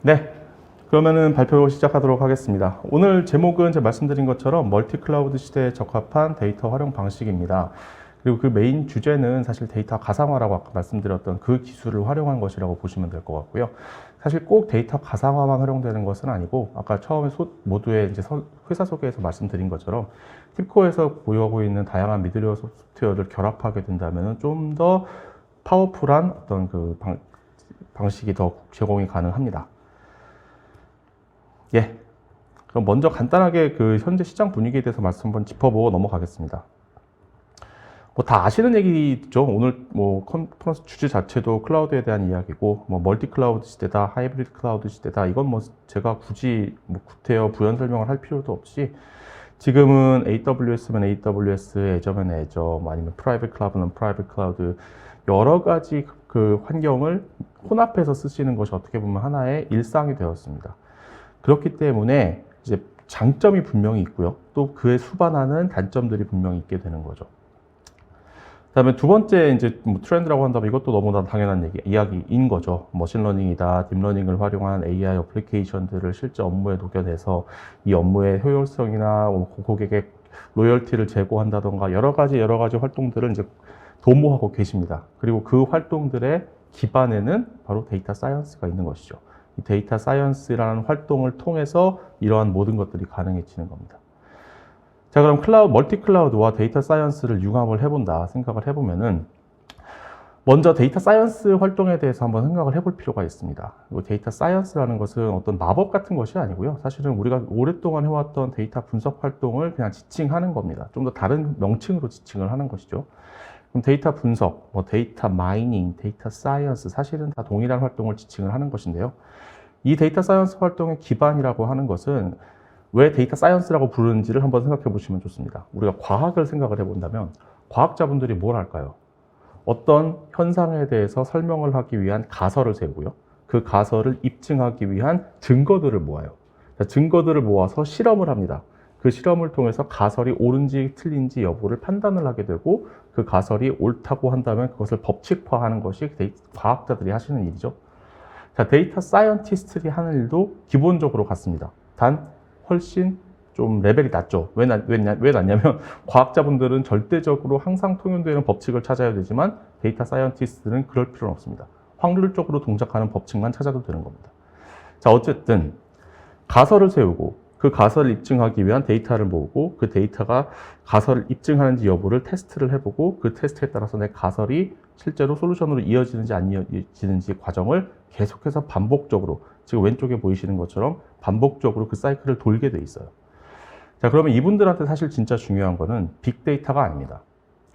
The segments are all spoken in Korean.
네, 그러면은 발표 시작하도록 하겠습니다. 오늘 제목은 제가 말씀드린 것처럼 멀티 클라우드 시대에 적합한 데이터 활용 방식입니다. 그리고 그 메인 주제는 사실 데이터 가상화라고 아까 말씀드렸던 그 기술을 활용한 것이라고 보시면 될 것 같고요. 사실 꼭 데이터 가상화만 활용되는 것은 아니고 아까 처음에 모두의 이제 회사 소개에서 말씀드린 것처럼 팁코에서 보유하고 있는 다양한 미드웨어 소프트웨어를 결합하게 된다면 좀 더 파워풀한 어떤 그 방식이 더 제공이 가능합니다. 예. 그럼 먼저 간단하게 그 현재 시장 분위기에 대해서 말씀 한번 짚어보고 넘어가겠습니다. 뭐 다 아시는 얘기죠. 오늘 뭐 컨퍼런스 주제 자체도 클라우드에 대한 이야기고, 뭐 멀티 클라우드 시대다, 하이브리드 클라우드 시대다. 이건 뭐 제가 굳이 뭐 구태여 부연 설명을 할 필요도 없이 지금은 AWS면 AWS, 애저면 애저, 뭐 아니면 프라이빗 클라우드는 프라이빗 클라우드 여러 가지 그 환경을 혼합해서 쓰시는 것이 어떻게 보면 하나의 일상이 되었습니다. 그렇기 때문에 이제 장점이 분명히 있고요. 또 그에 수반하는 단점들이 분명히 있게 되는 거죠. 그다음에 두 번째 이제 뭐 트렌드라고 한다면 이것도 너무나 당연한 이야기인 거죠. 머신러닝이다, 딥러닝을 활용한 AI 어플리케이션들을 실제 업무에 녹여내서 이 업무의 효율성이나 고객의 로열티를 제고한다던가 여러 가지 활동들을 이제 도모하고 계십니다. 그리고 그 활동들의 기반에는 바로 데이터 사이언스가 있는 것이죠. 이 데이터 사이언스라는 활동을 통해서 이러한 모든 것들이 가능해지는 겁니다. 자, 그럼 멀티 클라우드와 데이터 사이언스를 융합을 해본다 생각을 해보면은 먼저 데이터 사이언스 활동에 대해서 한번 생각을 해볼 필요가 있습니다. 그리고 데이터 사이언스라는 것은 어떤 마법 같은 것이 아니고요. 사실은 우리가 오랫동안 해왔던 데이터 분석 활동을 그냥 지칭하는 겁니다. 좀 더 다른 명칭으로 지칭을 하는 것이죠. 그럼 데이터 분석, 뭐 데이터 마이닝, 데이터 사이언스 사실은 다 동일한 활동을 지칭을 하는 것인데요. 이 데이터 사이언스 활동의 기반이라고 하는 것은 왜 데이터 사이언스라고 부르는지를 한번 생각해 보시면 좋습니다. 우리가 과학을 생각을 해본다면 과학자분들이 뭘 할까요? 어떤 현상에 대해서 설명을 하기 위한 가설을 세우고요. 그 가설을 입증하기 위한 증거들을 모아요. 증거들을 모아서 실험을 합니다. 그 실험을 통해서 가설이 옳은지 틀린지 여부를 판단을 하게 되고 그 가설이 옳다고 한다면 그것을 법칙화하는 것이 과학자들이 하시는 일이죠. 자, 데이터 사이언티스트들이 하는 일도 기본적으로 같습니다. 단 훨씬 좀 레벨이 낮죠. 왜 낮냐면 과학자분들은 절대적으로 항상 통용되는 법칙을 찾아야 되지만 데이터 사이언티스트는 그럴 필요는 없습니다. 확률적으로 동작하는 법칙만 찾아도 되는 겁니다. 자, 어쨌든 가설을 세우고 그 가설을 입증하기 위한 데이터를 모으고 그 데이터가 가설을 입증하는지 여부를 테스트를 해보고 그 테스트에 따라서 내 가설이 실제로 솔루션으로 이어지는지 안 이어지는지 과정을 계속해서 반복적으로 지금 왼쪽에 보이시는 것처럼 반복적으로 그 사이클을 돌게 돼 있어요. 자, 그러면 이분들한테 사실 진짜 중요한 거는 빅데이터가 아닙니다.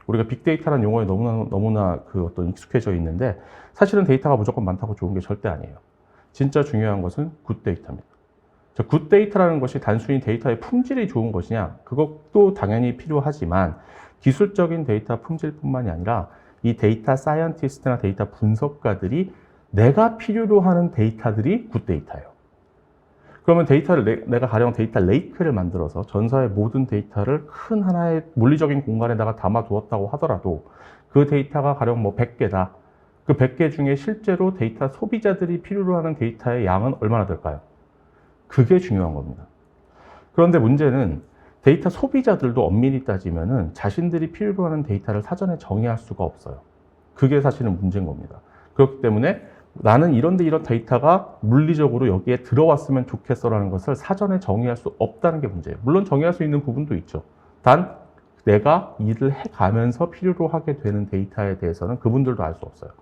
우리가 빅데이터라는 용어에 너무나 그 어떤 익숙해져 있는데 사실은 데이터가 무조건 많다고 좋은 게 절대 아니에요. 진짜 중요한 것은 굿데이터입니다. 자, 굿데이터라는 것이 단순히 데이터의 품질이 좋은 것이냐? 그것도 당연히 필요하지만 기술적인 데이터 품질뿐만이 아니라 이 데이터 사이언티스트나 데이터 분석가들이 내가 필요로 하는 데이터들이 굿데이터예요. 그러면 내가 가령 데이터 레이크를 만들어서 전사의 모든 데이터를 큰 하나의 물리적인 공간에다가 담아두었다고 하더라도 그 데이터가 가령 뭐 100개다. 그 100개 중에 실제로 데이터 소비자들이 필요로 하는 데이터의 양은 얼마나 될까요? 그게 중요한 겁니다. 그런데 문제는 데이터 소비자들도 엄밀히 따지면은 자신들이 필요로 하는 데이터를 사전에 정의할 수가 없어요. 그게 사실은 문제인 겁니다. 그렇기 때문에 나는 이런 데이터가 물리적으로 여기에 들어왔으면 좋겠어라는 것을 사전에 정의할 수 없다는 게 문제예요. 물론 정의할 수 있는 부분도 있죠. 단 내가 일을 해가면서 필요로 하게 되는 데이터에 대해서는 그분들도 알 수 없어요.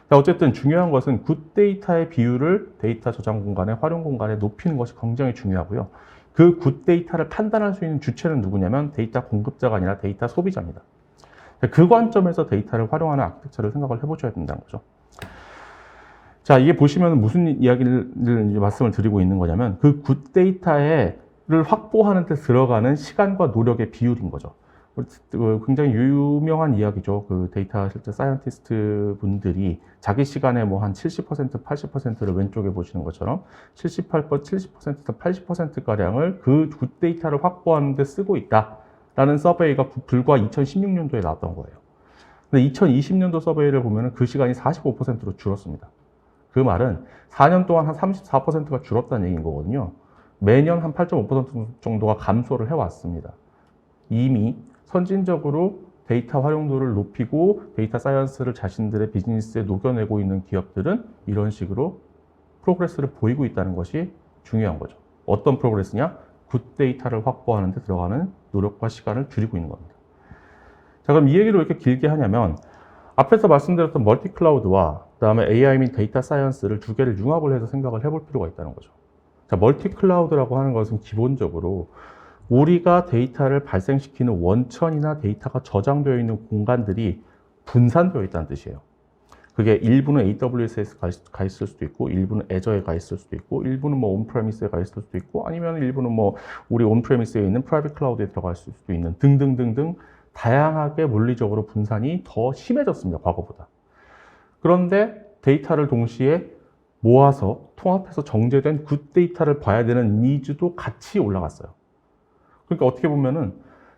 자, 어쨌든 중요한 것은 굿데이터의 비율을 데이터 저장 공간에, 활용 공간에 높이는 것이 굉장히 중요하고요. 그 굿데이터를 판단할 수 있는 주체는 누구냐면 데이터 공급자가 아니라 데이터 소비자입니다. 그 관점에서 데이터를 활용하는 아키텍처를 생각을 해보셔야 된다는 거죠. 자, 이게 보시면 무슨 이야기를 말씀을 드리고 있는 거냐면 그 굿데이터를 확보하는 데 들어가는 시간과 노력의 비율인 거죠. 굉장히 유명한 이야기죠. 그 데이터 실제 사이언티스트 분들이 자기 시간에 뭐 한 70%, 80%를 왼쪽에 보시는 것처럼 70%, 80%가량을 그 굿데이터를 확보하는 데 쓰고 있다라는 서베이가 불과 2016년도에 나왔던 거예요. 근데 2020년도 서베이를 보면 그 시간이 45%로 줄었습니다. 그 말은 4년 동안 한 34%가 줄었다는 얘기인 거거든요. 매년 한 8.5% 정도가 감소를 해왔습니다. 이미 선진적으로 데이터 활용도를 높이고 데이터 사이언스를 자신들의 비즈니스에 녹여내고 있는 기업들은 이런 식으로 프로그레스를 보이고 있다는 것이 중요한 거죠. 어떤 프로그레스냐? 굿데이터를 확보하는 데 들어가는 노력과 시간을 줄이고 있는 겁니다. 자, 그럼 이 얘기를 왜 이렇게 길게 하냐면 앞에서 말씀드렸던 멀티 클라우드와 그다음에 AI 및 데이터 사이언스를 두 개를 융합을 해서 생각을 해볼 필요가 있다는 거죠. 자, 멀티 클라우드라고 하는 것은 기본적으로 우리가 데이터를 발생시키는 원천이나 데이터가 저장되어 있는 공간들이 분산되어 있다는 뜻이에요. 그게 일부는 AWS에 가 있을 수도 있고, 일부는 애저에 가 있을 수도 있고, 일부는 뭐 온프레미스에 가 있을 수도 있고, 아니면 일부는 뭐 우리 온프레미스에 있는 프라이빗 클라우드에 들어갈 수도 있는 등등등등 다양하게 물리적으로 분산이 더 심해졌습니다, 과거보다. 그런데 데이터를 동시에 모아서 통합해서 정제된 굿데이터를 봐야 되는 니즈도 같이 올라갔어요. 그러니까 어떻게 보면은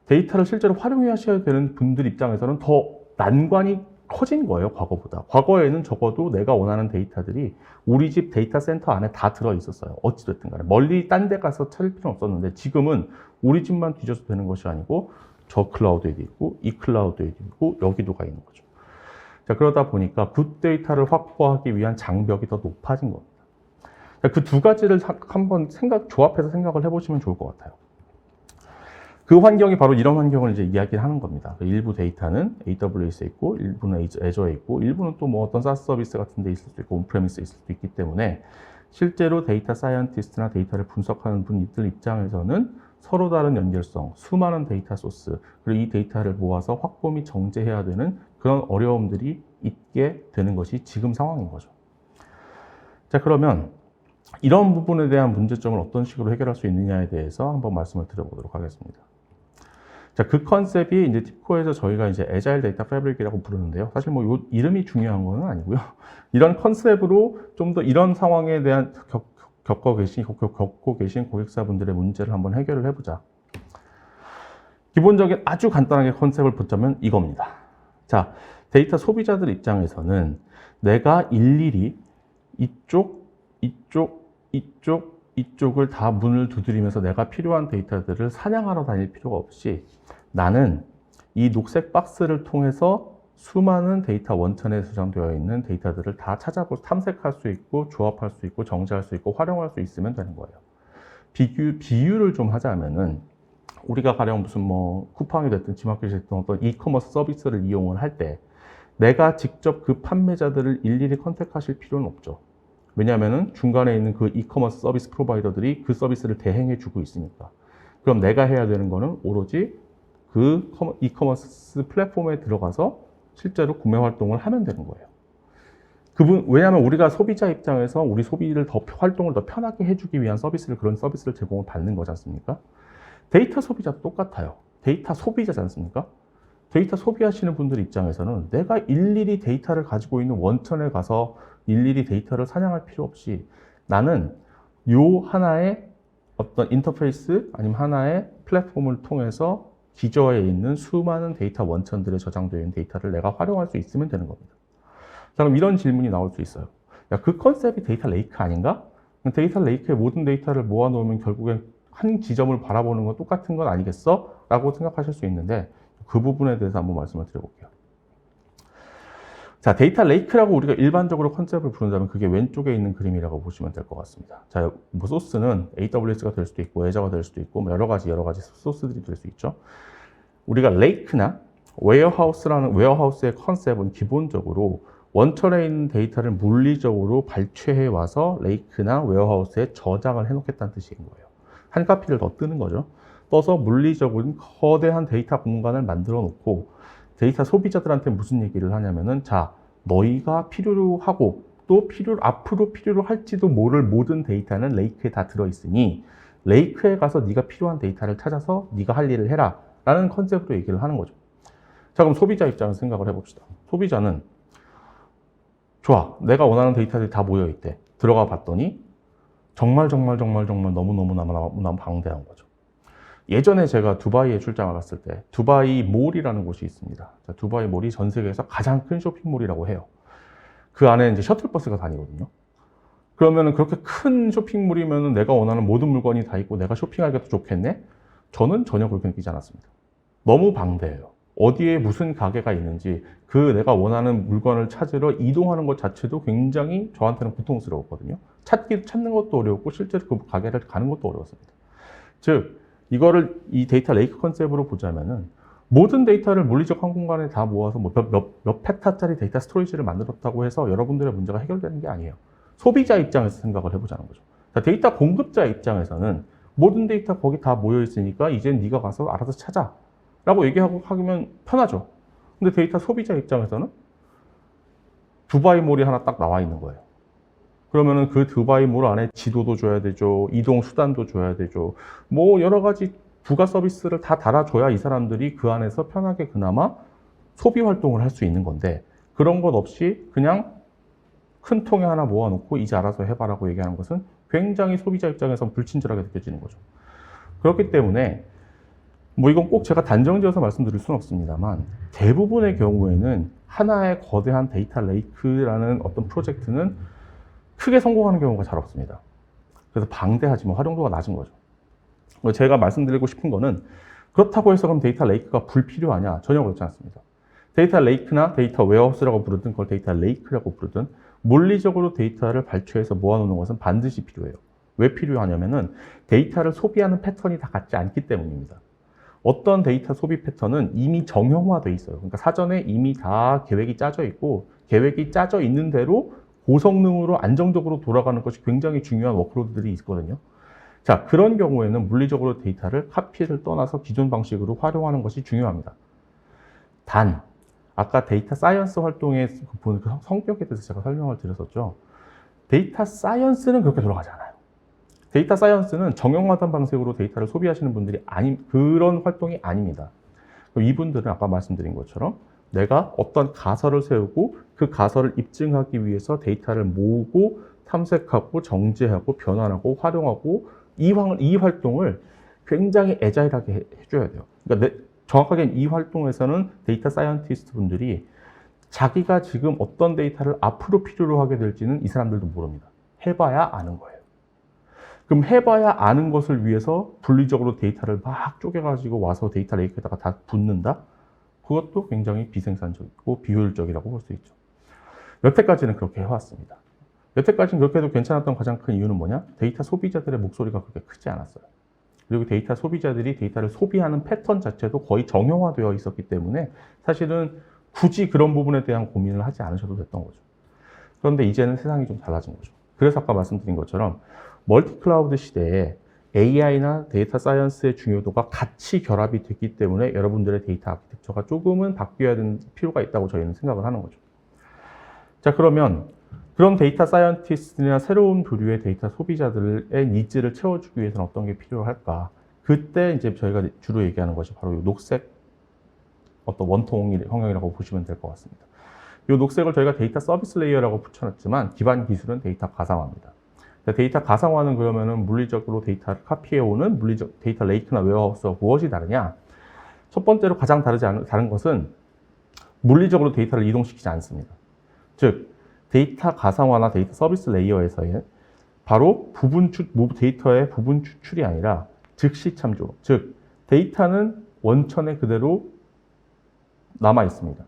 데이터를 실제로 활용하셔야 되는 분들 입장에서는 더 난관이 커진 거예요, 과거보다. 과거에는 적어도 내가 원하는 데이터들이 우리 집 데이터 센터 안에 다 들어 있었어요. 어찌됐든 간에. 멀리 딴 데 가서 찾을 필요는 없었는데 지금은 우리 집만 뒤져서 되는 것이 아니고 저 클라우드에도 있고 이 클라우드에도 있고 여기도 가 있는 거죠. 자, 그러다 보니까 굿데이터를 확보하기 위한 장벽이 더 높아진 겁니다. 그 두 가지를 한번 조합해서 생각을 해보시면 좋을 것 같아요. 그 환경이 바로 이런 환경을 이제 이야기를 하는 겁니다. 일부 데이터는 AWS에 있고, 일부는 애저에 있고, 일부는 또 뭐 어떤 SaaS 서비스 같은 데 있을 수도 있고, 온프레미스에 있을 수도 있기 때문에 실제로 데이터 사이언티스트나 데이터를 분석하는 분들 입장에서는 서로 다른 연결성, 수많은 데이터 소스, 그리고 이 데이터를 모아서 확보 및 정제해야 되는 그런 어려움들이 있게 되는 것이 지금 상황인 거죠. 자, 그러면 이런 부분에 대한 문제점을 어떤 식으로 해결할 수 있느냐에 대해서 한번 말씀을 드려보도록 하겠습니다. 자, 그 컨셉이 이제 팁코에서 저희가 이제 애자일 데이터 패브릭이라고 부르는데요. 사실 뭐 요 이름이 중요한 건 아니고요. 이런 컨셉으로 좀 더 이런 상황에 대한 겪고 계신 고객사분들의 문제를 한번 해결을 해보자. 기본적인 아주 간단하게 컨셉을 붙자면 이겁니다. 자, 데이터 소비자들 입장에서는 내가 일일이 이쪽을 다 문을 두드리면서 내가 필요한 데이터들을 사냥하러 다닐 필요가 없이 나는 이 녹색 박스를 통해서 수많은 데이터 원천에 저장되어 있는 데이터들을 다 탐색할 수 있고 조합할 수 있고 정제할 수 있고 활용할 수 있으면 되는 거예요. 비유를 좀 하자면은 우리가 가령 무슨 뭐 쿠팡이 됐든 지마켓이 됐든 어떤 이커머스 서비스를 이용을 할 때 내가 직접 그 판매자들을 일일이 컨택하실 필요는 없죠. 왜냐하면 중간에 있는 그 이커머스 서비스 프로바이더들이 그 서비스를 대행해 주고 있으니까. 그럼 내가 해야 되는 거는 오로지 그 이커머스 플랫폼에 들어가서 실제로 구매 활동을 하면 되는 거예요. 왜냐하면 우리가 소비자 입장에서 우리 소비를 활동을 더 편하게 해주기 위한 그런 서비스를 제공을 받는 거지 않습니까? 데이터 소비자도 똑같아요. 데이터 소비자지 않습니까? 데이터 소비하시는 분들 입장에서는 내가 일일이 데이터를 가지고 있는 원천에 가서 일일이 데이터를 사냥할 필요 없이 나는 요 하나의 어떤 인터페이스 아니면 하나의 플랫폼을 통해서 기저에 있는 수많은 데이터 원천들에 저장되어 있는 데이터를 내가 활용할 수 있으면 되는 겁니다. 자, 그럼 이런 질문이 나올 수 있어요. 야, 그 컨셉이 데이터 레이크 아닌가? 데이터 레이크에 모든 데이터를 모아놓으면 결국엔 한 지점을 바라보는 건 똑같은 건 아니겠어? 라고 생각하실 수 있는데 그 부분에 대해서 한번 말씀을 드려볼게요. 자, 데이터 레이크라고 우리가 일반적으로 컨셉을 부른다면 그게 왼쪽에 있는 그림이라고 보시면 될 것 같습니다. 자, 뭐 소스는 AWS가 될 수도 있고 애저가 될 수도 있고 여러 가지 소스들이 될 수 있죠. 우리가 레이크나 웨어하우스의 컨셉은 기본적으로 원천에 있는 데이터를 물리적으로 발췌해 와서 레이크나 웨어하우스에 저장을 해놓겠다는 뜻인 거예요. 한 카피를 더 뜨는 거죠. 떠서 물리적인 거대한 데이터 공간을 만들어 놓고 데이터 소비자들한테 무슨 얘기를 하냐면은 자, 너희가 필요로 하고 또 앞으로 필요로 할지도 모를 모든 데이터는 레이크에 다 들어있으니 레이크에 가서 네가 필요한 데이터를 찾아서 네가 할 일을 해라 라는 컨셉으로 얘기를 하는 거죠. 자, 그럼 소비자 입장에서 생각을 해봅시다. 소비자는 좋아, 내가 원하는 데이터들이 다 모여있대. 들어가 봤더니 정말 너무 방대한 거죠. 예전에 제가 두바이에 출장을 갔을 때 두바이 몰이라는 곳이 있습니다. 두바이 몰이 전 세계에서 가장 큰 쇼핑몰이라고 해요. 그 안에 이제 셔틀버스가 다니거든요. 그러면은 그렇게 큰 쇼핑몰이면은 내가 원하는 모든 물건이 다 있고 내가 쇼핑하기가 더 좋겠네? 저는 전혀 그렇게 느끼지 않았습니다. 너무 방대해요. 어디에 무슨 가게가 있는지 그 내가 원하는 물건을 찾으러 이동하는 것 자체도 굉장히 저한테는 고통스러웠거든요. 찾는 것도 어려웠고 실제로 그 가게를 가는 것도 어려웠습니다. 즉 이거를 이 데이터 레이크 컨셉으로 보자면은 모든 데이터를 물리적 한 공간에 다 모아서 뭐 몇 페타짜리 데이터 스토리지를 만들었다고 해서 여러분들의 문제가 해결되는 게 아니에요. 소비자 입장에서 생각을 해보자는 거죠. 자, 데이터 공급자 입장에서는 모든 데이터 거기 다 모여 있으니까 이젠 네가 가서 알아서 찾아 라고 얘기하고 하면 편하죠. 근데 데이터 소비자 입장에서는 두바이 몰이 하나 딱 나와 있는 거예요. 그러면은 그 두바이 몰 안에 지도도 줘야 되죠. 이동 수단도 줘야 되죠. 뭐 여러 가지 부가 서비스를 다 달아줘야 이 사람들이 그 안에서 편하게 그나마 소비 활동을 할 수 있는 건데 그런 것 없이 그냥 큰 통에 하나 모아놓고 이제 알아서 해봐라고 얘기하는 것은 굉장히 소비자 입장에서 불친절하게 느껴지는 거죠. 그렇기 때문에 뭐 이건 꼭 제가 단정지어서 말씀드릴 수는 없습니다만 대부분의 경우에는 하나의 거대한 데이터 레이크라는 어떤 프로젝트는 크게 성공하는 경우가 잘 없습니다. 그래서 방대하지만 활용도가 낮은 거죠. 제가 말씀드리고 싶은 거는 그렇다고 해서 그럼 데이터 레이크가 불필요하냐? 전혀 그렇지 않습니다. 데이터 레이크나 데이터 웨어하우스라고 부르든 그걸 데이터 레이크라고 부르든 물리적으로 데이터를 발췌해서 모아놓는 것은 반드시 필요해요. 왜 필요하냐면은 데이터를 소비하는 패턴이 다 같지 않기 때문입니다. 어떤 데이터 소비 패턴은 이미 정형화되어 있어요. 그러니까 사전에 이미 다 계획이 짜져 있고 계획이 짜져 있는 대로 고성능으로 안정적으로 돌아가는 것이 굉장히 중요한 워크로드들이 있거든요. 자, 그런 경우에는 물리적으로 데이터를 카피를 떠나서 기존 방식으로 활용하는 것이 중요합니다. 단, 아까 데이터 사이언스 활동의 그 성격에 대해서 제가 설명을 드렸었죠. 데이터 사이언스는 그렇게 돌아가지 않아요. 데이터 사이언스는 정형화된 방식으로 데이터를 소비하시는 분들이 그런 활동이 아닙니다. 이분들은 아까 말씀드린 것처럼 내가 어떤 가설을 세우고 그 가설을 입증하기 위해서 데이터를 모으고 탐색하고 정제하고 변환하고 활용하고 이 활동을 굉장히 애자일하게 해줘야 돼요. 그러니까 정확하게 이 활동에서는 데이터 사이언티스트 분들이 자기가 지금 어떤 데이터를 앞으로 필요로 하게 될지는 이 사람들도 모릅니다. 해봐야 아는 거예요. 그럼 해봐야 아는 것을 위해서 분리적으로 데이터를 막 쪼개가지고 와서 데이터 레이크에다가 다 붓는다? 그것도 굉장히 비생산적이고 비효율적이라고 볼 수 있죠. 여태까지는 그렇게 해왔습니다. 여태까지는 그렇게 해도 괜찮았던 가장 큰 이유는 뭐냐? 데이터 소비자들의 목소리가 그렇게 크지 않았어요. 그리고 데이터 소비자들이 데이터를 소비하는 패턴 자체도 거의 정형화되어 있었기 때문에 사실은 굳이 그런 부분에 대한 고민을 하지 않으셔도 됐던 거죠. 그런데 이제는 세상이 좀 달라진 거죠. 그래서 아까 말씀드린 것처럼 멀티 클라우드 시대에 AI나 데이터 사이언스의 중요도가 같이 결합이 됐기 때문에 여러분들의 데이터 아키텍처가 조금은 바뀌어야 되는 필요가 있다고 저희는 생각을 하는 거죠. 자, 그러면 그런 데이터 사이언티스트나 새로운 부류의 데이터 소비자들의 니즈를 채워주기 위해서는 어떤 게 필요할까? 그때 이제 저희가 주로 얘기하는 것이 바로 이 녹색 어떤 원통 형형이라고 보시면 될 것 같습니다. 이 녹색을 저희가 데이터 서비스 레이어라고 붙여놨지만 기반 기술은 데이터 가상화입니다. 데이터 가상화는 그러면은 물리적으로 데이터를 카피해오는 물리적 데이터 레이크나 웨어하우스와 무엇이 다르냐? 첫 번째로 가장 다른 것은 물리적으로 데이터를 이동시키지 않습니다. 즉, 데이터 가상화나 데이터 서비스 레이어에서의 바로 데이터의 부분 추출이 아니라 즉시 참조. 즉, 데이터는 원천에 그대로 남아 있습니다.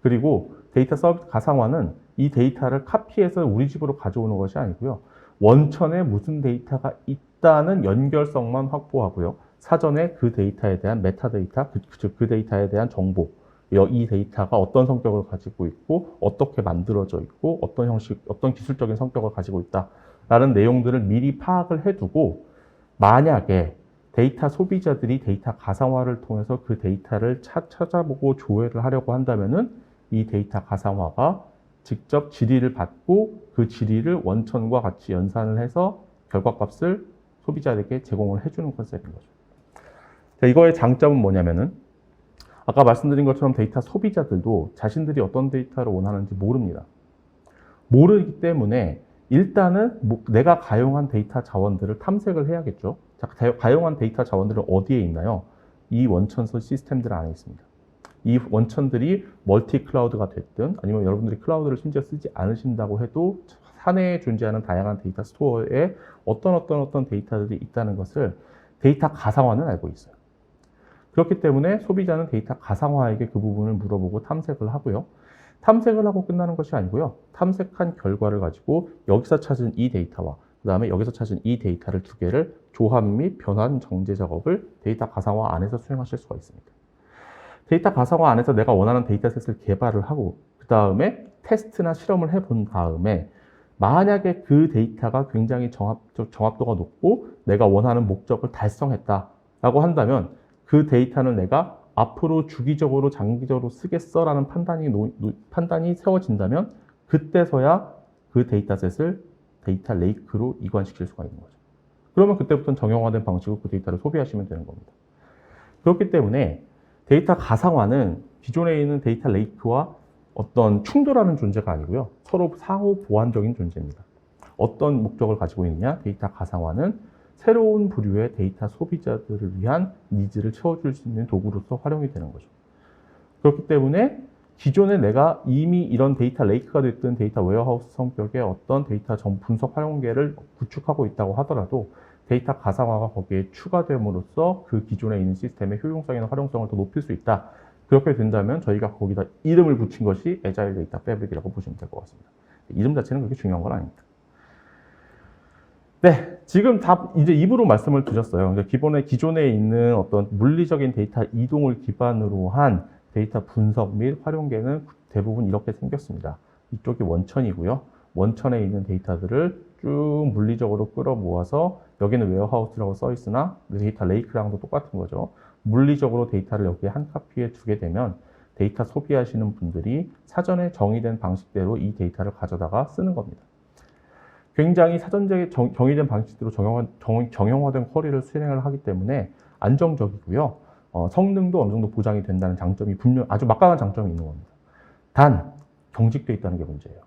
그리고 데이터 서비스 가상화는 이 데이터를 카피해서 우리 집으로 가져오는 것이 아니고요. 원천에 무슨 데이터가 있다는 연결성만 확보하고요. 사전에 그 데이터에 대한 메타데이터, 그 데이터에 대한 정보, 이 데이터가 어떤 성격을 가지고 있고 어떻게 만들어져 있고 어떤 형식, 어떤 기술적인 성격을 가지고 있다라는 내용들을 미리 파악을 해두고 만약에 데이터 소비자들이 데이터 가상화를 통해서 그 데이터를 찾아보고 조회를 하려고 한다면은 이 데이터 가상화가 직접 질의를 받고 그 질의를 원천과 같이 연산을 해서 결과값을 소비자에게 제공을 해주는 컨셉인 거죠. 자, 이거의 장점은 뭐냐면은 아까 말씀드린 것처럼 데이터 소비자들도 자신들이 어떤 데이터를 원하는지 모릅니다. 모르기 때문에 일단은 내가 가용한 데이터 자원들을 탐색을 해야겠죠. 자, 가용한 데이터 자원들은 어디에 있나요? 이 원천서 시스템들 안에 있습니다. 이 원천들이 멀티 클라우드가 됐든 아니면 여러분들이 클라우드를 심지어 쓰지 않으신다고 해도 사내에 존재하는 다양한 데이터 스토어에 어떤 데이터들이 있다는 것을 데이터 가상화는 알고 있어요. 그렇기 때문에 소비자는 데이터 가상화에게 그 부분을 물어보고 탐색을 하고요. 탐색을 하고 끝나는 것이 아니고요. 탐색한 결과를 가지고 여기서 찾은 이 데이터와 그 다음에 여기서 찾은 이 데이터를 두 개를 조합 및 변환 정제 작업을 데이터 가상화 안에서 수행하실 수가 있습니다. 데이터 가상화 안에서 내가 원하는 데이터셋을 개발을 하고 그 다음에 테스트나 실험을 해본 다음에 만약에 그 데이터가 굉장히 정확도가 높고 내가 원하는 목적을 달성했다라고 한다면 그 데이터는 내가 앞으로 주기적으로 장기적으로 쓰겠어라는 판단이 세워진다면 그때서야 그 데이터셋을 데이터 레이크로 이관시킬 수가 있는 거죠. 그러면 그때부터는 정형화된 방식으로 그 데이터를 소비하시면 되는 겁니다. 그렇기 때문에 데이터 가상화는 기존에 있는 데이터 레이크와 어떤 충돌하는 존재가 아니고요. 서로 상호 보완적인 존재입니다. 어떤 목적을 가지고 있느냐? 데이터 가상화는 새로운 부류의 데이터 소비자들을 위한 니즈를 채워줄 수 있는 도구로서 활용이 되는 거죠. 그렇기 때문에 기존에 내가 이미 이런 데이터 레이크가 됐든 데이터 웨어하우스 성격의 어떤 데이터 분석 활용계를 구축하고 있다고 하더라도 데이터 가상화가 거기에 추가됨으로써 그 기존에 있는 시스템의 효용성이나 활용성을 더 높일 수 있다. 그렇게 된다면 저희가 거기다 이름을 붙인 것이 애자일 데이터 패브릭이라고 보시면 될 것 같습니다. 이름 자체는 그렇게 중요한 건 아닙니다. 네, 지금 다 이제 입으로 말씀을 드렸어요. 기존에 있는 어떤 물리적인 데이터 이동을 기반으로 한 데이터 분석 및 활용계는 대부분 이렇게 생겼습니다. 이쪽이 원천이고요. 원천에 있는 데이터들을 쭉 물리적으로 끌어모아서 여기는 웨어하우스라고 써 있으나 데이터 레이크랑도 똑같은 거죠. 물리적으로 데이터를 여기에 한 카피에 두게 되면 데이터 소비하시는 분들이 사전에 정의된 방식대로 이 데이터를 가져다가 쓰는 겁니다. 굉장히 사전적인 정의된 방식대로 정형화된 쿼리를 수행을 하기 때문에 안정적이고요. 성능도 어느 정도 보장이 된다는 장점이 아주 막강한 장점이 있는 겁니다. 단, 경직되어 있다는 게 문제예요.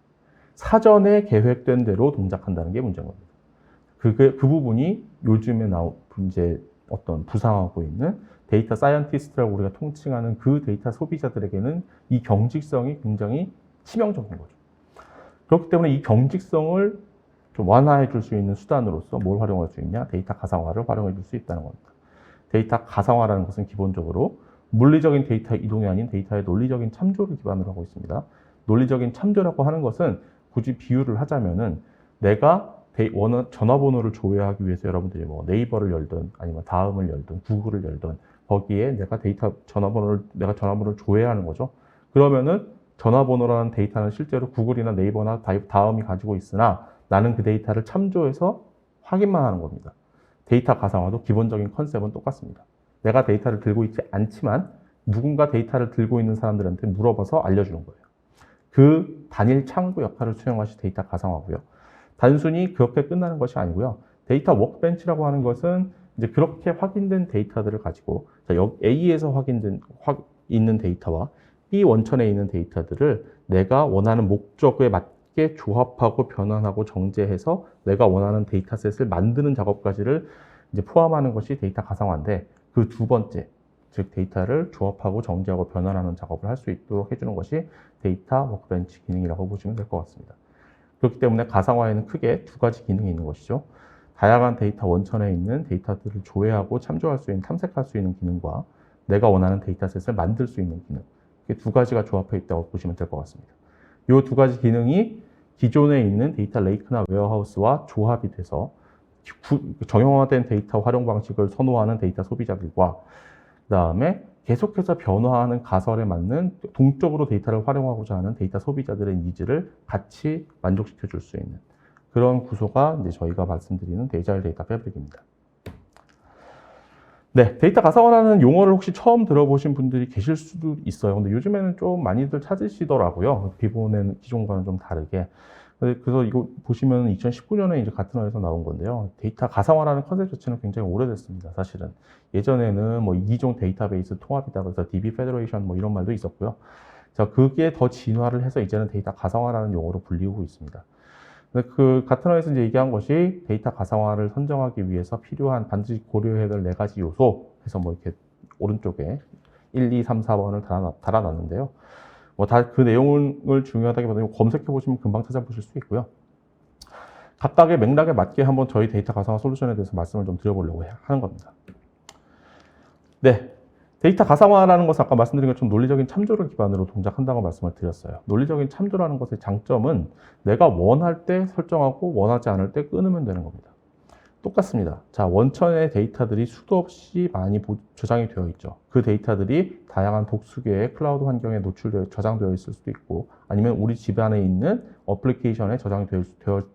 사전에 계획된 대로 동작한다는 게 문제인 겁니다. 그 부분이 요즘에 이제 어떤 부상하고 있는 데이터 사이언티스트라고 우리가 통칭하는 그 데이터 소비자들에게는 이 경직성이 굉장히 치명적인 거죠. 그렇기 때문에 이 경직성을 좀 완화해 줄 수 있는 수단으로서 뭘 활용할 수 있냐? 데이터 가상화를 활용해 줄 수 있다는 겁니다. 데이터 가상화라는 것은 기본적으로 물리적인 데이터 이동이 아닌 데이터의 논리적인 참조를 기반으로 하고 있습니다. 논리적인 참조라고 하는 것은 굳이 비유를 하자면은 내가 전화번호를 조회하기 위해서 여러분들이 뭐 네이버를 열든 아니면 다음을 열든 구글을 열든 거기에 내가 전화번호를 조회하는 거죠. 그러면은 전화번호라는 데이터는 실제로 구글이나 네이버나 다음이 가지고 있으나 나는 그 데이터를 참조해서 확인만 하는 겁니다. 데이터 가상화도 기본적인 컨셉은 똑같습니다. 내가 데이터를 들고 있지 않지만 누군가 데이터를 들고 있는 사람들한테 물어봐서 알려주는 거예요. 그 단일 창구 역할을 수행한 것이 데이터 가상화고요. 단순히 그렇게 끝나는 것이 아니고요. 데이터 워크벤치라고 하는 것은 이제 그렇게 확인된 데이터들을 가지고 A에서 있는 데이터와 B 원천에 있는 데이터들을 내가 원하는 목적에 맞게 조합하고 변환하고 정제해서 내가 원하는 데이터셋을 만드는 작업까지를 이제 포함하는 것이 데이터 가상화인데 그 두 번째, 즉 데이터를 조합하고 정제하고 변환하는 작업을 할 수 있도록 해주는 것이 데이터 워크벤치 기능이라고 보시면 될 것 같습니다. 그렇기 때문에 가상화에는 크게 두 가지 기능이 있는 것이죠. 다양한 데이터 원천에 있는 데이터들을 조회하고 참조할 수 있는, 탐색할 수 있는 기능과 내가 원하는 데이터셋을 만들 수 있는 기능. 이렇게 두 가지가 조합해 있다고 보시면 될 것 같습니다. 이 두 가지 기능이 기존에 있는 데이터 레이크나 웨어하우스와 조합이 돼서 정형화된 데이터 활용 방식을 선호하는 데이터 소비자들과 그 다음에 계속해서 변화하는 가설에 맞는 동적으로 데이터를 활용하고자 하는 데이터 소비자들의 니즈를 같이 만족시켜 줄 수 있는 그런 구조가 이제 저희가 말씀드리는 애자일 데이터 패브릭입니다. 네, 데이터 가상화라는 용어를 혹시 처음 들어보신 분들이 계실 수도 있어요. 근데 요즘에는 좀 많이들 찾으시더라고요. 기존과는 좀 다르게. 그래서 이거 보시면 2019년에 이제 가트너에서 나온 건데요. 데이터 가상화라는 컨셉 자체는 굉장히 오래됐습니다. 사실은. 예전에는 뭐 이종 데이터베이스 통합이다 그래서 DB 페더레이션 뭐 이런 말도 있었고요. 자, 그게 더 진화를 해서 이제는 데이터 가상화라는 용어로 불리고 있습니다. 그 가트너에서 이제 얘기한 것이 데이터 가상화를 선정하기 위해서 필요한 반드시 고려해야 될 4가지 요소 해서 뭐 이렇게 오른쪽에 1, 2, 3, 4번을 달아놨는데요. 뭐 다 그 내용을 중요하다기보다는 검색해 보시면 금방 찾아보실 수 있고요. 각각의 맥락에 맞게 한번 저희 데이터 가상화 솔루션에 대해서 말씀을 좀 드려보려고 하는 겁니다. 네. 데이터 가상화라는 것은 아까 말씀드린 것처럼 논리적인 참조를 기반으로 동작한다고 말씀을 드렸어요. 논리적인 참조라는 것의 장점은 내가 원할 때 설정하고 원하지 않을 때 끊으면 되는 겁니다. 똑같습니다. 자, 원천의 데이터들이 수도 없이 많이 저장이 되어 있죠. 그 데이터들이 다양한 복수계의 클라우드 환경에 저장되어 있을 수도 있고, 아니면 우리 집안에 있는 어플리케이션에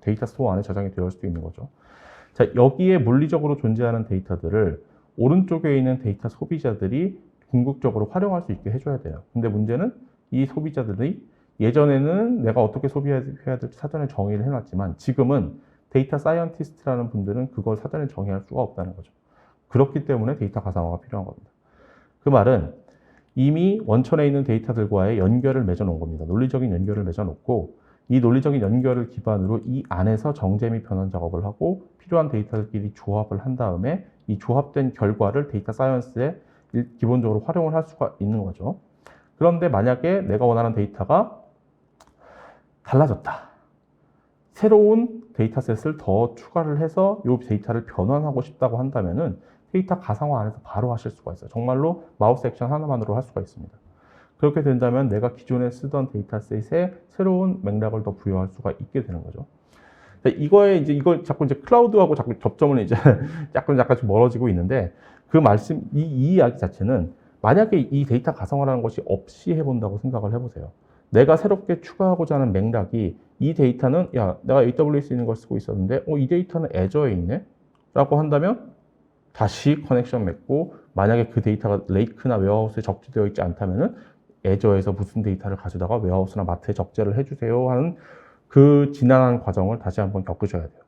데이터 스토어 안에 저장이 되어 있을 수도 있는 거죠. 자, 여기에 물리적으로 존재하는 데이터들을 오른쪽에 있는 데이터 소비자들이 궁극적으로 활용할 수 있게 해줘야 돼요. 근데 문제는 이 소비자들이 예전에는 내가 어떻게 소비해야 될지 사전에 정의를 해놨지만 지금은 데이터 사이언티스트라는 분들은 그걸 사전에 정의할 수가 없다는 거죠. 그렇기 때문에 데이터 가상화가 필요한 겁니다. 그 말은 이미 원천에 있는 데이터들과의 연결을 맺어 놓은 겁니다. 논리적인 연결을 맺어 놓고 이 논리적인 연결을 기반으로 이 안에서 정제 및 변환 작업을 하고 필요한 데이터들끼리 조합을 한 다음에 이 조합된 결과를 데이터 사이언스에 기본적으로 활용을 할 수가 있는 거죠. 그런데 만약에 내가 원하는 데이터가 달라졌다. 새로운 데이터셋을 더 추가를 해서 이 데이터를 변환하고 싶다고 한다면은 데이터 가상화 안에서 바로 하실 수가 있어요. 정말로 마우스 액션 하나만으로 할 수가 있습니다. 그렇게 된다면 내가 기존에 쓰던 데이터셋에 새로운 맥락을 더 부여할 수가 있게 되는 거죠. 이걸 자꾸 이제 클라우드하고 자꾸 접점을 이제 약간 좀 멀어지고 있는데 그 이 이야기 자체는 만약에 이 데이터 가상화라는 것이 없이 해본다고 생각을 해보세요. 내가 새롭게 추가하고자 하는 맥락이 이 데이터는 야, 내가 AWS에 있는 걸 쓰고 있었는데 이 데이터는 애저에 있네? 라고 한다면 다시 커넥션 맺고 만약에 그 데이터가 레이크나 웨어하우스에 적재되어 있지 않다면은 애저에서 무슨 데이터를 가져다가 웨어하우스나 마트에 적재를 해주세요 하는 그 지난한 과정을 다시 한번 겪으셔야 돼요.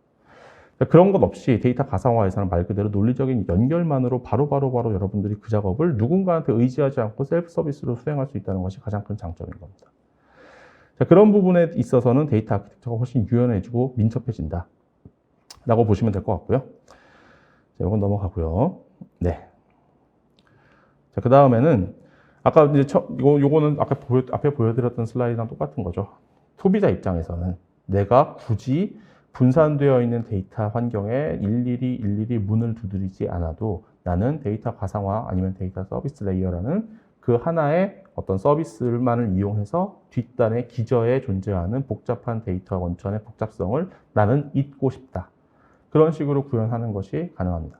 그런 것 없이 데이터 가상화에서는 말 그대로 논리적인 연결만으로 바로 여러분들이 그 작업을 누군가한테 의지하지 않고 셀프 서비스로 수행할 수 있다는 것이 가장 큰 장점인 겁니다. 자, 그런 부분에 있어서는 데이터 아키텍처가 훨씬 유연해지고 민첩해진다 라고 보시면 될 것 같고요. 자, 이건 넘어가고요. 네. 자, 그 다음에는 아까 이제 요거는 아까 앞에 보여드렸던 슬라이드랑 똑같은 거죠. 소비자 입장에서는 내가 굳이 분산되어 있는 데이터 환경에 일일이 문을 두드리지 않아도 나는 데이터 가상화 아니면 데이터 서비스 레이어라는 그 하나의 어떤 서비스만을 이용해서 뒷단의 기저에 존재하는 복잡한 데이터 원천의 복잡성을 나는 잊고 싶다. 그런 식으로 구현하는 것이 가능합니다.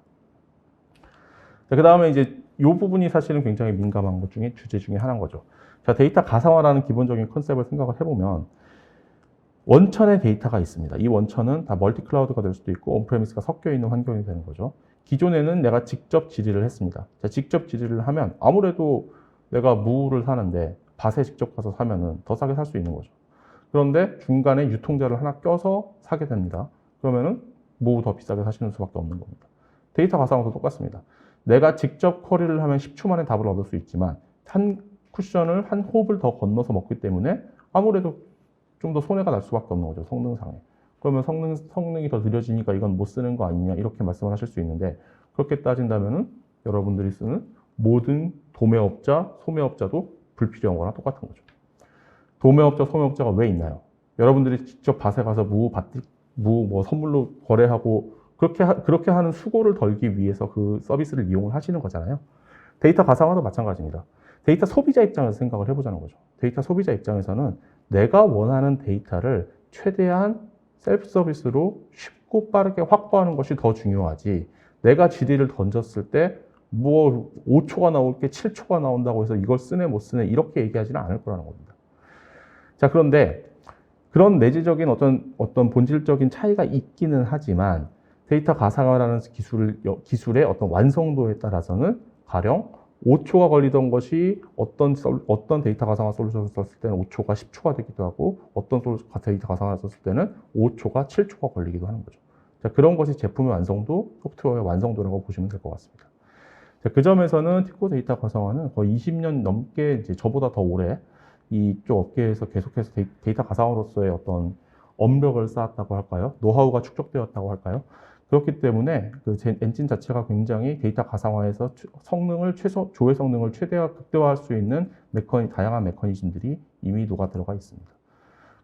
그 다음에 이제 이 부분이 사실은 굉장히 민감한 것 중에 주제 중에 하나인 거죠. 자, 데이터 가상화라는 기본적인 컨셉을 생각을 해보면 원천의 데이터가 있습니다. 이 원천은 다 멀티 클라우드가 될 수도 있고 온프레미스가 섞여 있는 환경이 되는 거죠. 기존에는 내가 직접 질의를 했습니다. 자, 직접 질의를 하면 아무래도 내가 무를 사는데 밭에 직접 가서 사면은 더 싸게 살 수 있는 거죠. 그런데 중간에 유통자를 하나 껴서 사게 됩니다. 그러면은 무 더 비싸게 사시는 수밖에 없는 겁니다. 데이터 가상화도 똑같습니다. 내가 직접 쿼리를 하면 10초 만에 답을 얻을 수 있지만 한 쿠션을 한 홉을 더 건너서 먹기 때문에 아무래도 좀 더 손해가 날 수밖에 없는 거죠. 성능상에. 그러면 성능이 더 느려지니까 이건 못 쓰는 거 아니냐 이렇게 말씀을 하실 수 있는데 그렇게 따진다면은 여러분들이 쓰는 모든 도매업자, 소매업자도 불필요한 거나 똑같은 거죠. 도매업자, 소매업자가 왜 있나요? 여러분들이 직접 밭에 가서 무 선물로 거래하고 그렇게 하는 수고를 덜기 위해서 그 서비스를 이용을 하시는 거잖아요. 데이터 가상화도 마찬가지입니다. 데이터 소비자 입장에서 생각을 해보자는 거죠. 데이터 소비자 입장에서는 내가 원하는 데이터를 최대한 셀프 서비스로 쉽고 빠르게 확보하는 것이 더 중요하지. 내가 질의를 던졌을 때 뭐 5초가 나올 게 7초가 나온다고 해서 이걸 쓰네 못 쓰네 이렇게 얘기하지는 않을 거라는 겁니다. 자, 그런데 그런 내재적인 어떤 본질적인 차이가 있기는 하지만 데이터 가상화라는 기술의 어떤 완성도에 따라서는 가령 5초가 걸리던 것이 어떤 데이터 가상화 솔루션을 썼을 때는 5초가 10초가 되기도 하고 어떤 데이터 가상화를 썼을 때는 5초가 7초가 걸리기도 하는 거죠. 자, 그런 것이 제품의 완성도, 소프트웨어의 완성도라고 보시면 될 것 같습니다. 자, 그 점에서는 티코 데이터 가상화는 거의 20년 넘게 이제 저보다 더 오래 이쪽 업계에서 계속해서 데이터 가상화로서의 어떤 업력을 쌓았다고 할까요? 노하우가 축적되었다고 할까요? 그렇기 때문에 그 엔진 자체가 굉장히 데이터 가상화에서 조회 성능을 극대화할 수 있는 다양한 메커니즘들이 이미 녹아 들어가 있습니다.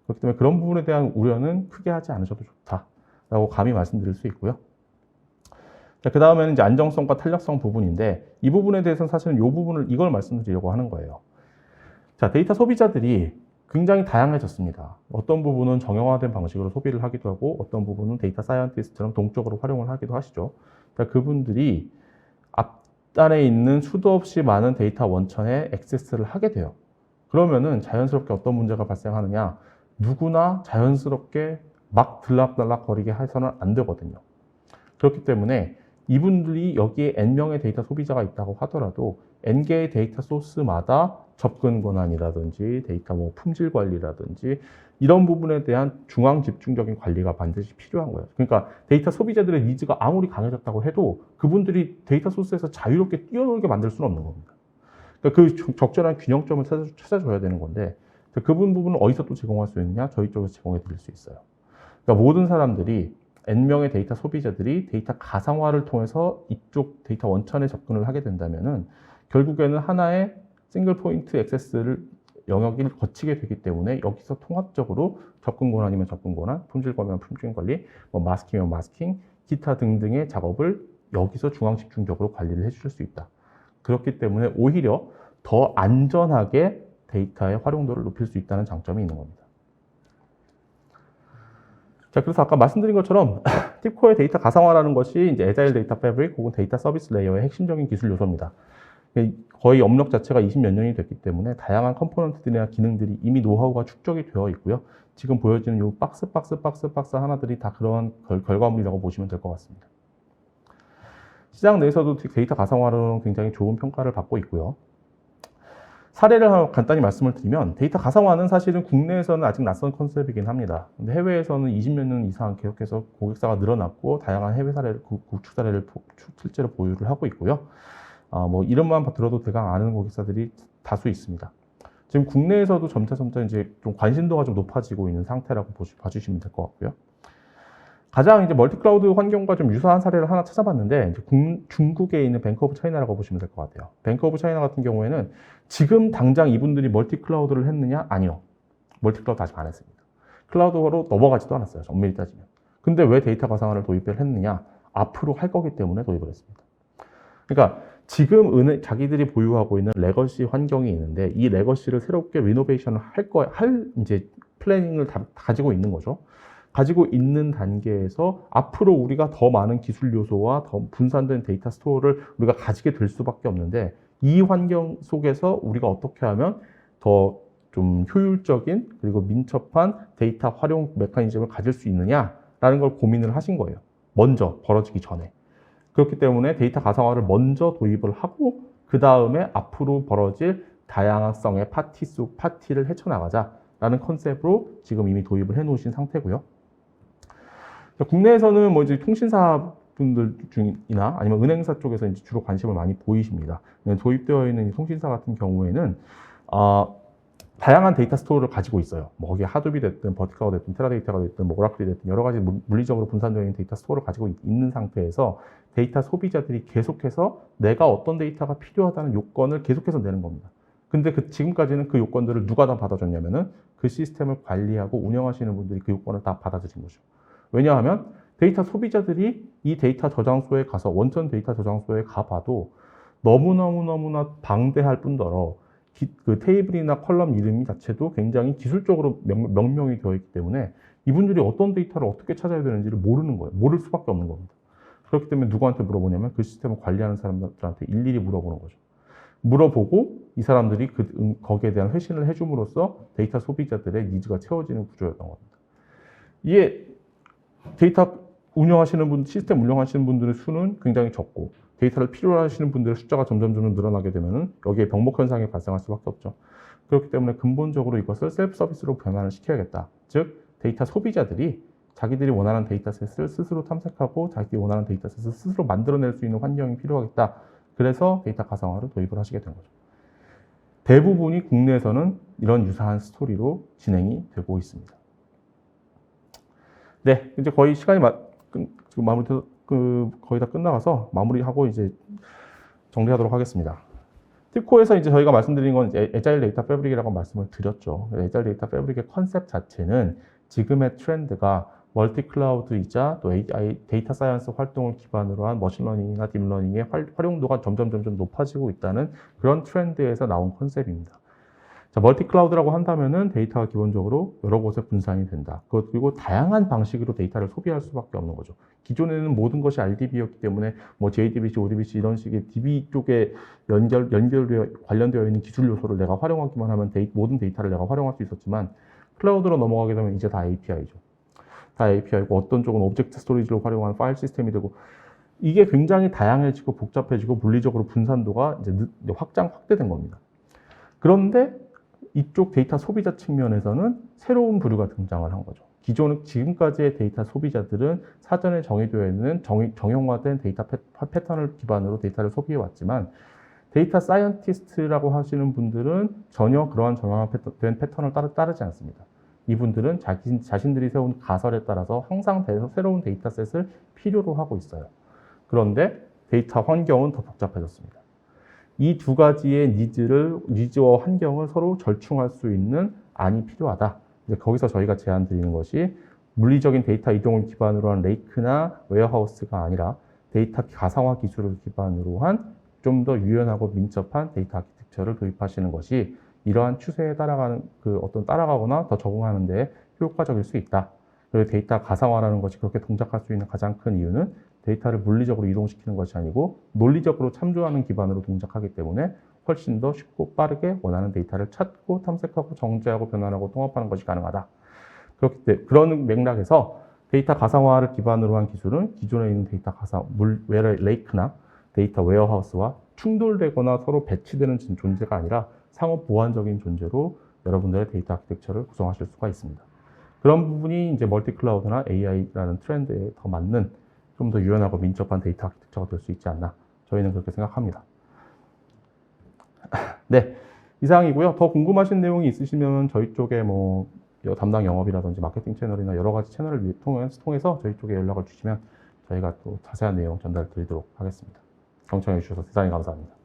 그렇기 때문에 그런 부분에 대한 우려는 크게 하지 않으셔도 좋다. 라고 감히 말씀드릴 수 있고요. 자, 그 다음에는 이제 안정성과 탄력성 부분인데, 이 부분에 대해서는 사실은 이걸 말씀드리려고 하는 거예요. 자, 데이터 소비자들이 굉장히 다양해졌습니다. 어떤 부분은 정형화된 방식으로 소비를 하기도 하고, 어떤 부분은 데이터 사이언티스트처럼 동적으로 활용을 하기도 하시죠. 자, 그분들이 앞단에 있는 수도 없이 많은 데이터 원천에 액세스를 하게 돼요. 그러면은 자연스럽게 어떤 문제가 발생하느냐, 누구나 자연스럽게 막 들락날락거리게 해서는 안 되거든요. 그렇기 때문에 이분들이 여기에 N명의 데이터 소비자가 있다고 하더라도 N개의 데이터 소스마다 접근 권한이라든지 데이터 품질 관리라든지 이런 부분에 대한 중앙 집중적인 관리가 반드시 필요한 거예요. 그러니까 데이터 소비자들의 니즈가 아무리 강해졌다고 해도 그분들이 데이터 소스에서 자유롭게 뛰어놀게 만들 수는 없는 겁니다. 그러니까 그 적절한 균형점을 찾아줘야 되는 건데, 그 부분은 어디서 또 제공할 수 있느냐? 저희 쪽에서 제공해 드릴 수 있어요. 그러니까 모든 사람들이 N명의 데이터 소비자들이 데이터 가상화를 통해서 이쪽 데이터 원천에 접근을 하게 된다면은 결국에는 하나의 싱글 포인트 액세스를 영역을 거치게 되기 때문에 여기서 통합적으로 접근 권한이면 접근 권한, 품질 관리면 품질 관리, 마스킹이면 마스킹, 기타 등등의 작업을 여기서 중앙 집중적으로 관리를 해줄 수 있다. 그렇기 때문에 오히려 더 안전하게 데이터의 활용도를 높일 수 있다는 장점이 있는 겁니다. 자, 그래서 아까 말씀드린 것처럼 팁코어의 데이터 가상화라는 것이 이제 애자일 데이터 패브릭 혹은 데이터 서비스 레이어의 핵심적인 기술 요소입니다. 거의 업력 자체가 20몇 년이 됐기 때문에 다양한 컴포넌트들이나 기능들이 이미 노하우가 축적이 되어 있고요. 지금 보여지는 이 박스 하나들이 다 그런 결과물이라고 보시면 될 것 같습니다. 시장 내에서도 데이터 가상화로는 굉장히 좋은 평가를 받고 있고요. 사례를 간단히 말씀을 드리면 데이터 가상화는 사실은 국내에서는 아직 낯선 컨셉이긴 합니다. 근데 해외에서는 20몇 년 이상 계속해서 고객사가 늘어났고 다양한 해외 사례를, 구축 사례를 실제로 보유를 하고 있고요. 이름만 들어도 대강 아는 고객사들이 다수 있습니다. 지금 국내에서도 점차 이제 좀 관심도가 좀 높아지고 있는 상태라고 봐주시면 될 것 같고요. 가장 이제 멀티 클라우드 환경과 좀 유사한 사례를 하나 찾아봤는데, 이제 중국에 있는 뱅크 오브 차이나라고 보시면 될 것 같아요. 뱅크 오브 차이나 같은 경우에는 지금 당장 이분들이 멀티 클라우드를 했느냐? 아니요. 멀티 클라우드 아직 안 했습니다. 클라우드로 넘어가지도 않았어요. 엄밀히 따지면. 근데 왜 데이터 가상화를 도입을 했느냐? 앞으로 할 거기 때문에 도입을 했습니다. 그러니까 지금 자기들이 보유하고 있는 레거시 환경이 있는데 이 레거시를 새롭게 리노베이션을 할 이제 플래닝을 다 가지고 있는 거죠. 가지고 있는 단계에서 앞으로 우리가 더 많은 기술 요소와 더 분산된 데이터 스토어를 우리가 가지게 될 수밖에 없는데, 이 환경 속에서 우리가 어떻게 하면 더 좀 효율적인 그리고 민첩한 데이터 활용 메커니즘을 가질 수 있느냐라는 걸 고민을 하신 거예요. 먼저 벌어지기 전에. 그렇기 때문에 데이터 가상화를 먼저 도입을 하고 그 다음에 앞으로 벌어질 다양성의 파티를 헤쳐나가자라는 컨셉으로 지금 이미 도입을 해놓으신 상태고요. 국내에서는 이제 통신사 분들 중이나 아니면 은행사 쪽에서 이제 주로 관심을 많이 보이십니다. 도입되어 있는 통신사 같은 경우에는 다양한 데이터 스토어를 가지고 있어요. 거기에 하둡이 됐든 버티카가 됐든 테라데이터가 됐든 오라클이 됐든 여러 가지 물리적으로 분산되어 있는 데이터 스토어를 가지고 있는 상태에서 데이터 소비자들이 계속해서 내가 어떤 데이터가 필요하다는 요건을 계속해서 내는 겁니다. 근데 지금까지는 그 요건들을 누가 다 받아줬냐면은 그 시스템을 관리하고 운영하시는 분들이 그 요건을 다 받아들인 거죠. 왜냐하면 데이터 소비자들이 이 데이터 저장소에 가서 원천 데이터 저장소에 가봐도 너무나 방대할 뿐더러 그 테이블이나 컬럼 이름 자체도 굉장히 기술적으로 명명이 되어 있기 때문에 이분들이 어떤 데이터를 어떻게 찾아야 되는지를 모르는 거예요. 모를 수밖에 없는 겁니다. 그렇기 때문에 누구한테 물어보냐면 그 시스템을 관리하는 사람들한테 일일이 물어보는 거죠. 물어보고 이 사람들이 거기에 대한 회신을 해줌으로써 데이터 소비자들의 니즈가 채워지는 구조였던 겁니다. 이게 데이터 시스템 운영하시는 분들의 수는 굉장히 적고 데이터를 필요로 하시는 분들의 숫자가 점점 늘어나게 되면은 여기에 병목 현상이 발생할 수밖에 없죠. 그렇기 때문에 근본적으로 이것을 셀프 서비스로 변환을 시켜야겠다. 즉 데이터 소비자들이 자기들이 원하는 데이터셋을 스스로 탐색하고 자기들이 원하는 데이터셋을 스스로 만들어낼 수 있는 환경이 필요하겠다. 그래서 데이터 가상화를 도입을 하시게 된 거죠. 대부분이 국내에서는 이런 유사한 스토리로 진행이 되고 있습니다. 네, 이제 거의 시간이 지금 거의 다 끝나가서 마무리하고 이제 정리하도록 하겠습니다. 팁코에서 이제 저희가 말씀드린 건 애자일 데이터 패브릭이라고 말씀을 드렸죠. 애자일 데이터 패브릭의 컨셉 자체는 지금의 트렌드가 멀티 클라우드이자 또 AI, 데이터 사이언스 활동을 기반으로 한 머신러닝이나 딥러닝의 활용도가 점점 높아지고 있다는 그런 트렌드에서 나온 컨셉입니다. 자, 멀티 클라우드라고 한다면은 데이터가 기본적으로 여러 곳에 분산이 된다. 그리고 다양한 방식으로 데이터를 소비할 수밖에 없는 거죠. 기존에는 모든 것이 RDB였기 때문에 뭐 JDBC, ODBC 이런 식의 DB 쪽에 관련되어 있는 기술 요소를 내가 활용하기만 하면 모든 데이터를 내가 활용할 수 있었지만 클라우드로 넘어가게 되면 이제 다 API죠. 다 API고 어떤 쪽은 오브젝트 스토리지로 활용한 파일 시스템이 되고 이게 굉장히 다양해지고 복잡해지고 물리적으로 분산도가 이제 확대된 겁니다. 그런데 이쪽 데이터 소비자 측면에서는 새로운 부류가 등장을 한 거죠. 지금까지의 데이터 소비자들은 사전에 정의되어 있는 정형화된 데이터 패턴을 기반으로 데이터를 소비해 왔지만 데이터 사이언티스트라고 하시는 분들은 전혀 그러한 정형화된 패턴을 따르지 않습니다. 이분들은 자신들이 세운 가설에 따라서 항상 새로운 데이터셋을 필요로 하고 있어요. 그런데 데이터 환경은 더 복잡해졌습니다. 이 두 가지의 니즈와 환경을 서로 절충할 수 있는 안이 필요하다. 이제 거기서 저희가 제안 드리는 것이 물리적인 데이터 이동을 기반으로 한 레이크나 웨어하우스가 아니라 데이터 가상화 기술을 기반으로 한 좀 더 유연하고 민첩한 데이터 아키텍처를 도입하시는 것이 이러한 추세에 따라가거나 더 적응하는 데 효과적일 수 있다. 그리고 데이터 가상화라는 것이 그렇게 동작할 수 있는 가장 큰 이유는 데이터를 물리적으로 이동시키는 것이 아니고 논리적으로 참조하는 기반으로 동작하기 때문에 훨씬 더 쉽고 빠르게 원하는 데이터를 찾고 탐색하고 정제하고 변환하고 통합하는 것이 가능하다. 그런 맥락에서 데이터 가상화를 기반으로 한 기술은 기존에 있는 데이터 레이크나 데이터 웨어하우스와 충돌되거나 서로 배치되는 존재가 아니라 상호 보완적인 존재로 여러분들의 데이터 아키텍처를 구성하실 수가 있습니다. 그런 부분이 이제 멀티 클라우드나 AI라는 트렌드에 더 맞는 좀 더 유연하고 민첩한 데이터 아키텍처가 될 수 있지 않나. 저희는 그렇게 생각합니다. 네, 이상이고요. 더 궁금하신 내용이 있으시면 저희 쪽에 뭐 담당 영업이라든지 마케팅 채널이나 여러 가지 채널을 통해서 저희 쪽에 연락을 주시면 저희가 또 자세한 내용 전달 드리도록 하겠습니다. 경청해 주셔서 대단히 감사합니다.